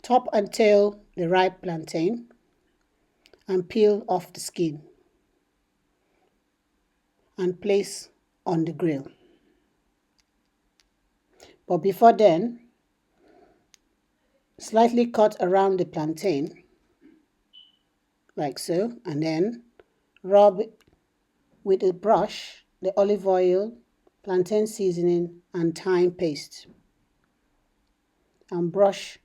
Top and tail the ripe plantain and peel off the skin and place on the grill. But before then, slightly cut around the plantain like so, and then rub with a brush the olive oil, plantain seasoning and thyme paste, and brush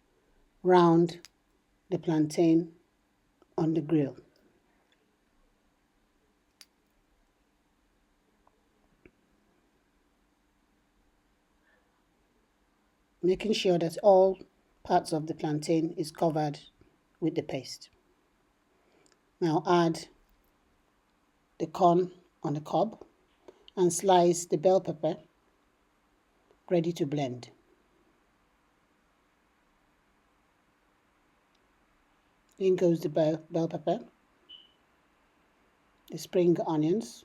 round the plantain on the grill. Making sure that all parts of the plantain is covered with the paste. Now add the corn on the cob and slice the bell pepper, ready to blend. In goes the bell pepper, the spring onions,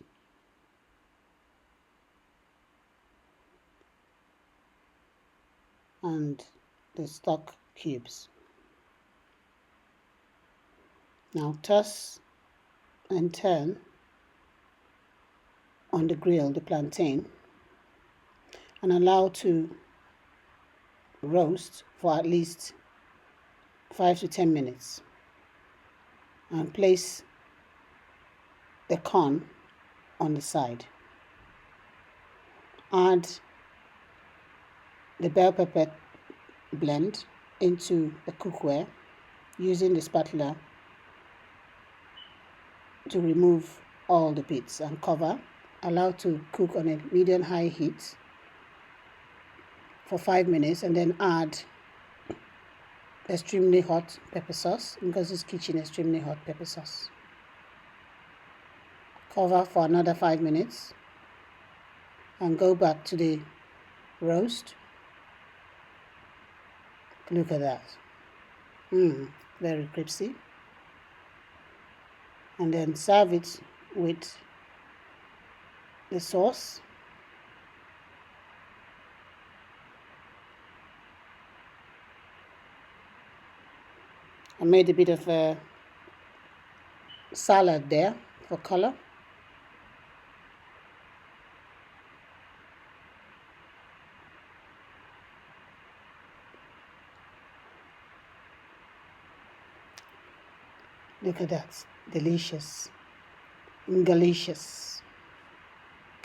and the stock cubes. Now toss and turn on the grill the plantain and allow to roast for at least 5 to 10 minutes, and place the corn on the side. Add the bell pepper blend into the cookware using the spatula to remove all the bits, and cover. Allow to cook on a medium-high heat for 5 minutes, and then add extremely hot pepper sauce, Ngozi's Kitchen extremely hot pepper sauce. Cover for another 5 minutes and go back to the roast. Look at that. Very crispy. And then serve it with the sauce. I made a bit of a salad there for color. Look at that, delicious, delicious.